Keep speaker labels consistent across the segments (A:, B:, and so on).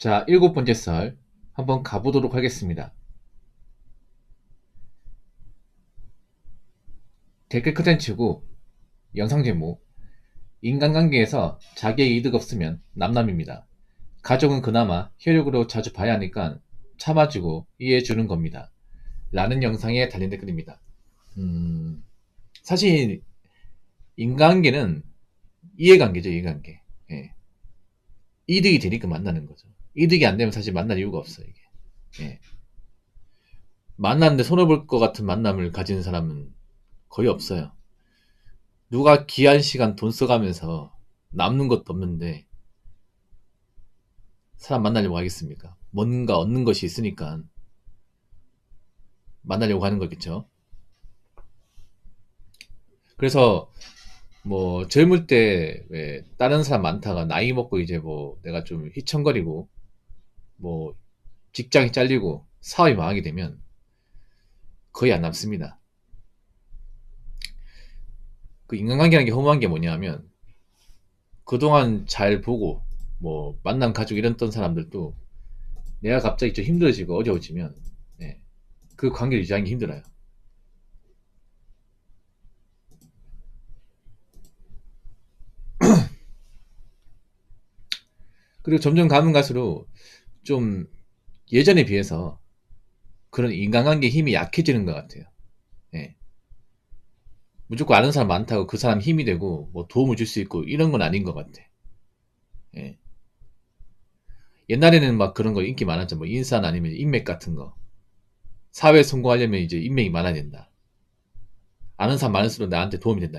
A: 자, 일곱 번째 썰 한번 가보도록 하겠습니다. 댓글 컨텐츠고 영상 제목 인간관계에서 자기의 이득 없으면 남남입니다. 가족은 그나마 혈육으로 자주 봐야 하니까 참아주고 이해해주는 겁니다. 라는 영상에 달린 댓글입니다. 사실 인간관계는 이해관계죠. 이해관계. 예. 이득이 되니까 만나는 거죠. 이득이 안 되면 사실 만날 이유가 없어요. 이게. 예. 만났는데 손해볼 것 같은 만남을 가진 사람은 거의 없어요. 누가 귀한 시간 돈 써가면서 남는 것도 없는데 사람 만나려고 하겠습니까? 뭔가 얻는 것이 있으니까 만나려고 하는 거겠죠. 그래서 뭐 젊을 때 왜 다른 사람 많다가 나이 먹고 이제 뭐 내가 좀 휘청거리고 뭐 직장이 잘리고 사업이 망하게 되면 거의 안 남습니다. 그 인간관계라는 게 허무한 게 뭐냐면 그동안 잘 보고 뭐 만남 가지고 이랬던 사람들도 내가 갑자기 좀 힘들어지고 어려워지면 예, 그 관계를 유지하기 힘들어요. 그리고 점점 가면 갈수록 좀 예전에 비해서 그런 인간관계 힘이 약해지는 것 같아요. 예. 무조건 아는 사람 많다고 그 사람 힘이 되고 뭐 도움을 줄 수 있고 이런 건 아닌 것 같아. 예. 옛날에는 막 그런 거 인기 많았죠. 뭐 인싸나 아니면 인맥 같은 거. 사회에 성공하려면 이제 인맥이 많아야 된다. 아는 사람 많을수록 나한테 도움이 된다.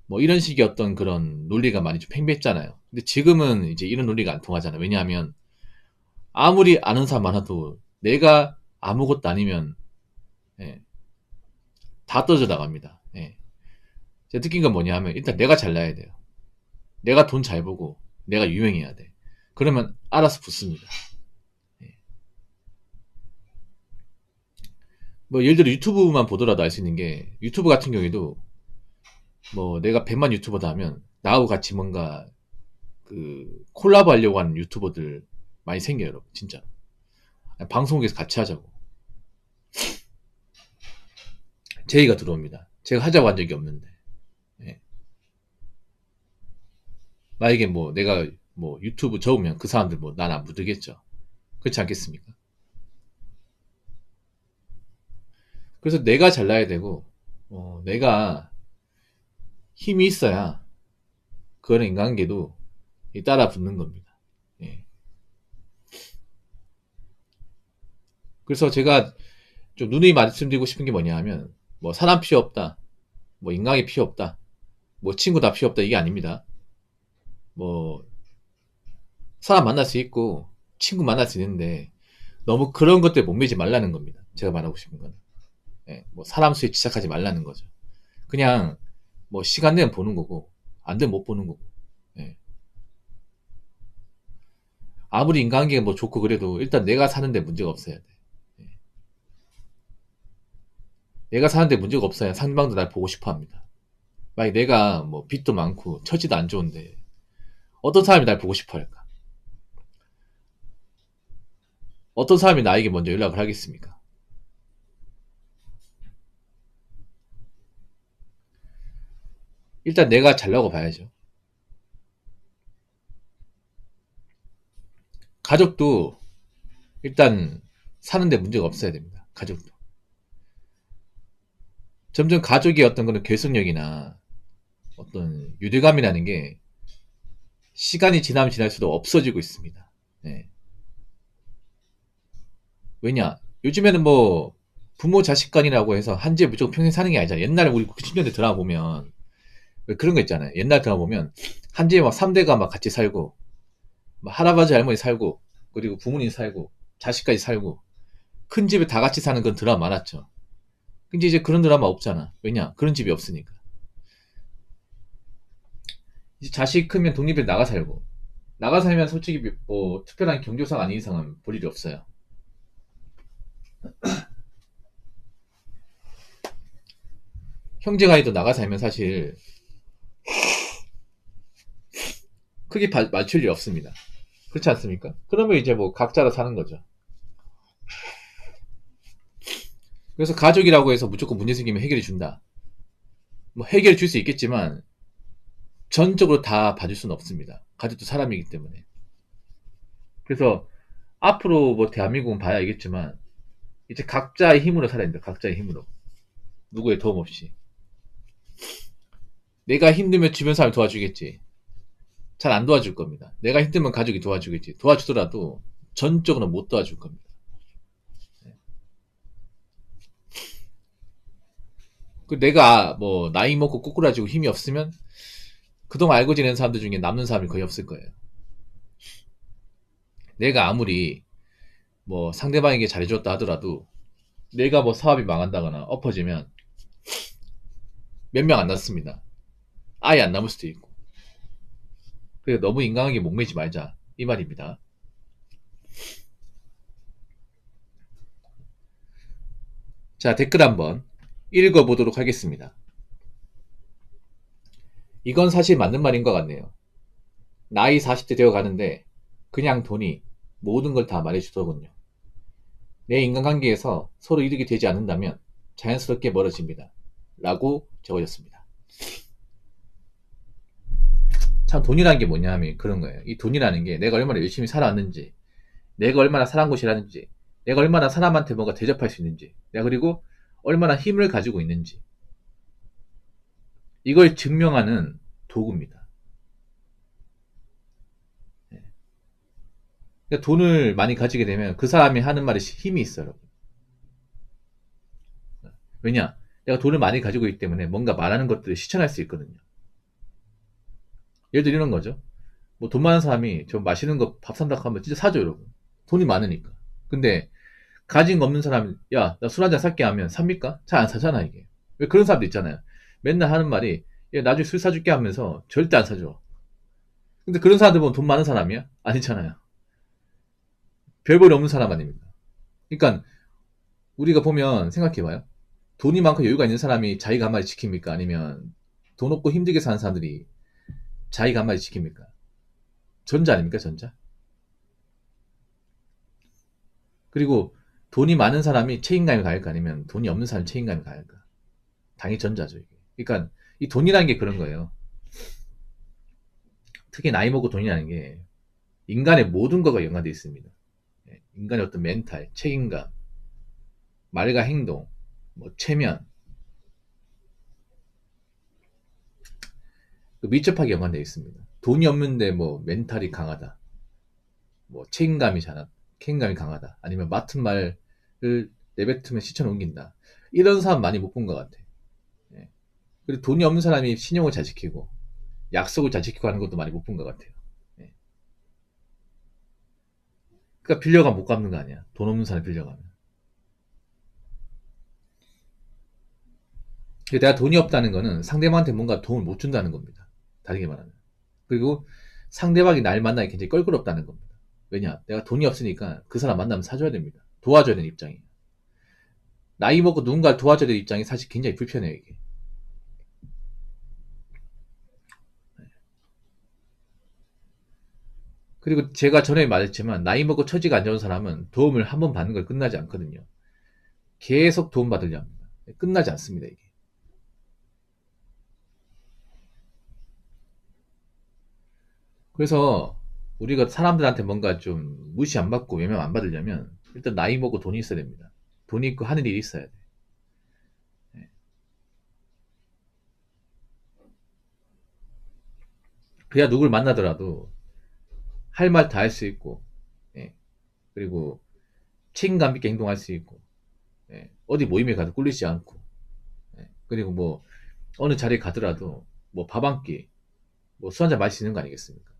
A: 뭐 이런 식의 어떤 그런 논리가 많이 좀 팽배했잖아요. 근데 지금은 이제 이런 논리가 안 통하잖아요. 왜냐하면 아무리 아는 사람 많아도 내가 아무것도 아니면 예, 다 떨어져 나갑니다. 예. 제가 느낀 건 뭐냐 하면 일단 내가 잘나야 돼요. 내가 돈 잘 벌고 내가 유명해야 돼. 그러면 알아서 붙습니다. 예. 뭐 예를 들어 유튜브만 보더라도 알 수 있는 게 유튜브 같은 경우에도 뭐 내가 100만 유튜버다 하면 나하고 같이 뭔가 그 콜라보 하려고 하는 유튜버들 많이 생겨요, 여러분. 진짜. 방송국에서 같이 하자고. 제의가 들어옵니다. 제가 하자고 한 적이 없는데. 예. 만약에 뭐 내가 뭐 유튜브 적으면 그 사람들 뭐 난 안 묻겠죠. 그렇지 않겠습니까? 그래서 내가 잘나야 되고 내가 힘이 있어야 그런 인간관계도 따라 붙는 겁니다. 예. 그래서 제가 좀 누누이 말씀드리고 싶은 게 뭐냐 하면 뭐 사람 필요 없다. 뭐 인간이 필요 없다. 뭐 친구 다 필요 없다. 이게 아닙니다. 뭐 사람 만날 수 있고 친구 만날 수 있는데 너무 그런 것들에 목매지 말라는 겁니다. 제가 말하고 싶은 건. 예, 뭐 사람 수에 집착하지 말라는 거죠. 그냥 뭐 시간 되면 보는 거고 안 되면 못 보는 거고. 예. 아무리 인간관계가 뭐 좋고 그래도 일단 내가 사는데 문제가 없어야 돼. 예. 내가 사는데 문제가 없어야 상대방도 날 보고 싶어 합니다. 만약 내가 뭐 빚도 많고 처지도 안 좋은데 어떤 사람이 날 보고 싶어 할까? 어떤 사람이 나에게 먼저 연락을 하겠습니까? 일단 내가 잘나고 봐야죠. 가족도 일단 사는데 문제가 없어야 됩니다. 가족도. 점점 가족의 어떤 그런 결속력이나 어떤 유대감이라는 게 시간이 지나면 지날수록 없어지고 있습니다. 네. 왜냐? 요즘에는 뭐 부모 자식 간이라고 해서 한 집에 무조건 평생 사는 게 아니잖아요. 옛날에 우리 90년대 드라마 보면 왜 그런 거 있잖아요. 옛날 드라마 보면 한 집에 막 3대가 막 같이 살고 막 할아버지 할머니 살고 그리고 부모님 살고 자식까지 살고 큰 집에 다 같이 사는 그런 드라마 많았죠. 근데 이제 그런 드라마 없잖아. 왜냐? 그런 집이 없으니까. 이제 자식 크면 독립해 나가 살고 나가 살면 솔직히 뭐 특별한 경조사가 아닌 이상은 볼 일이 없어요. 형제간에도 나가 살면 사실 크게 맞출 일이 없습니다. 그렇지 않습니까? 그러면 이제 뭐 각자로 사는 거죠. 그래서 가족이라고 해서 무조건 문제 생기면 해결해 준다. 뭐 해결해 줄 수 있겠지만 전적으로 다 봐줄 수는 없습니다. 가족도 사람이기 때문에. 그래서 앞으로 뭐 대한민국은 봐야 알겠지만 이제 각자의 힘으로 살아야 된다. 각자의 힘으로. 누구의 도움 없이. 내가 힘들면 주변 사람이 도와주겠지. 잘 안 도와줄 겁니다. 내가 힘들면 가족이 도와주겠지. 도와주더라도 전적으로 못 도와줄 겁니다. 그 내가 뭐 나이 먹고 꼬꾸라지고 힘이 없으면 그동안 알고 지낸 사람들 중에 남는 사람이 거의 없을 거예요. 내가 아무리 뭐 상대방에게 잘해줬다 하더라도 내가 뭐 사업이 망한다거나 엎어지면 몇 명 안 남습니다. 아예 안 남을 수도 있고. 그래서 너무 인간관계에 목매지 말자 이 말입니다. 자, 댓글 한번 읽어보도록 하겠습니다. 이건 사실 맞는 말인 것 같네요. 나이 40대 되어 가는데 그냥 돈이 모든 걸 다 말해주더군요. 내 인간관계에서 서로 이득이 되지 않는다면 자연스럽게 멀어집니다. 라고 적어졌습니다. 참 돈이라는 게 뭐냐 하면 그런 거예요. 이 돈이라는 게 내가 얼마나 열심히 살아왔는지, 내가 얼마나 사람 곳이라는지, 내가 얼마나 사람한테 뭔가 대접할 수 있는지, 내가 그리고 얼마나 힘을 가지고 있는지, 이걸 증명하는 도구입니다. 그러니까 돈을 많이 가지게 되면 그 사람이 하는 말에 힘이 있어요. 왜냐? 내가 돈을 많이 가지고 있기 때문에 뭔가 말하는 것들을 실천할 수 있거든요. 예를 들어 이런 거죠. 뭐 돈 많은 사람이 저 맛있는 거 밥 산다고 하면 진짜 사죠, 여러분. 돈이 많으니까. 근데 가진 거 없는 사람이 야, 나 술 한잔 살게 하면 삽니까? 잘 안 사잖아, 이게. 왜 그런 사람도 있잖아요. 맨날 하는 말이 야, 나중에 술 사줄게 하면서 절대 안 사줘. 근데 그런 사람들 보면 돈 많은 사람이야? 아니잖아요. 별볼이 없는 사람 아닙니까? 그러니까 우리가 보면 생각해봐요. 돈이 많고 여유가 있는 사람이 자기가 한 마디 지킵니까? 아니면 돈 없고 힘들게 사는 사람들이 자기가 한 마디 지킵니까? 전자 아닙니까? 전자. 그리고 돈이 많은 사람이 책임감이 가할까? 아니면 돈이 없는 사람이 책임감이 가할까? 당연히 전자죠. 이게. 그러니까 이 돈이라는 게 그런 거예요. 특히 나이 먹고 돈이라는 게 인간의 모든 것과 연관되어 있습니다. 인간의 어떤 멘탈, 책임감, 말과 행동, 뭐 체면, 밀접하게 연관되어 있습니다. 돈이 없는데 뭐 멘탈이 강하다, 뭐 책임감이 강하다, 아니면 맡은 말을 내뱉으면 시쳐 넘긴다. 이런 사람 많이 못 본 것 같아. 예. 그리고 돈이 없는 사람이 신용을 잘 지키고 약속을 잘 지키고 하는 것도 많이 못 본 것 같아요. 예. 그러니까 빌려가면 못 갚는 거 아니야. 돈 없는 사람 빌려가면. 내가 돈이 없다는 거는 상대방한테 뭔가 도움을 못 준다는 겁니다. 다르게 말하면. 그리고 상대방이 날 만나기 굉장히 껄끄럽다는 겁니다. 왜냐? 내가 돈이 없으니까 그 사람 만나면 사줘야 됩니다. 도와줘야 되는 입장이에요. 나이 먹고 누군가를 도와줘야 되는 입장이 사실 굉장히 불편해요, 이게. 그리고 제가 전에 말했지만 나이 먹고 처지가 안 좋은 사람은 도움을 한 번 받는 걸 끝나지 않거든요. 계속 도움 받으려 합니다. 끝나지 않습니다, 이게. 그래서 우리가 사람들한테 뭔가 좀 무시 안 받고 외면 안 받으려면 일단 나이 먹고 돈이 있어야 됩니다. 돈이 있고 하는 일이 있어야 돼. 예. 그래야 누굴 만나더라도 할 말 다 할 수 있고, 예. 그리고 책임감 있게 행동할 수 있고, 예. 어디 모임에 가도 꿀리지 않고, 예. 그리고 뭐 어느 자리에 가더라도 뭐 밥 한 끼, 뭐 술 한잔 마실 수 있는 거 아니겠습니까?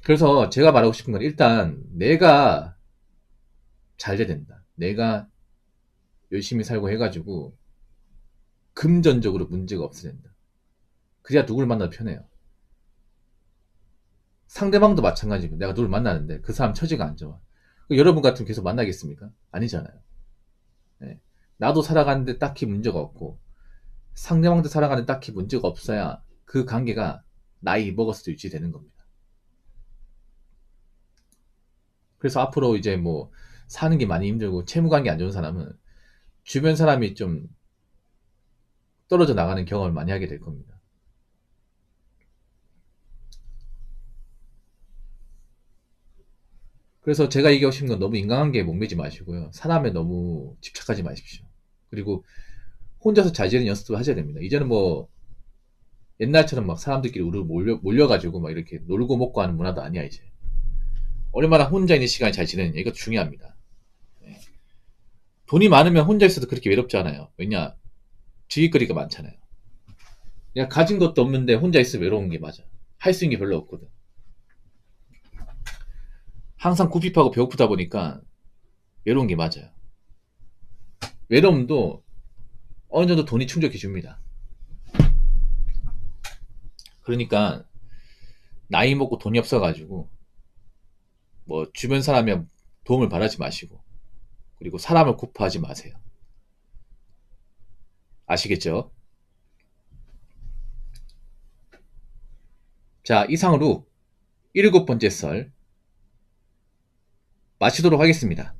A: 그래서 제가 말하고 싶은 건 일단 내가 잘 돼야 된다. 내가 열심히 살고 해가지고 금전적으로 문제가 없어야 된다. 그래야 누굴 만나도 편해요. 상대방도 마찬가지고 내가 누굴 만나는데 그 사람 처지가 안 좋아. 여러분 같으면 계속 만나겠습니까? 아니잖아요. 네. 나도 살아가는데 딱히 문제가 없고 상대방도 살아가는데 딱히 문제가 없어야 그 관계가 나이 먹었을 때 유지되는 겁니다. 그래서 앞으로 이제 뭐 사는 게 많이 힘들고 채무 관계 안 좋은 사람은 주변 사람이 좀 떨어져 나가는 경험을 많이 하게 될 겁니다. 그래서 제가 얘기하고 싶은 건 너무 인간관계에 목매지 마시고요. 사람에 너무 집착하지 마십시오. 그리고 혼자서 잘 지내는 연습도 하셔야 됩니다. 이제는 뭐 옛날처럼 막 사람들끼리 우르르 몰려가지고 막 이렇게 놀고 먹고 하는 문화도 아니야 이제. 얼마나 혼자 있는 시간이 잘 지내느냐 이거 중요합니다. 네. 돈이 많으면 혼자 있어도 그렇게 외롭지 않아요. 왜냐 즐길거리가 많잖아요. 그냥 가진 것도 없는데 혼자 있으면 외로운 게 맞아. 할 수 있는 게 별로 없거든. 항상 굽힙하고 배고프다 보니까 외로운 게 맞아요. 외로움도 어느 정도 돈이 충족해 줍니다. 그러니까 나이 먹고 돈이 없어가지고 뭐 주변 사람이 도움을 바라지 마시고 그리고 사람을 고파하지 마세요. 아시겠죠? 자, 이상으로 7번째 썰 마치도록 하겠습니다.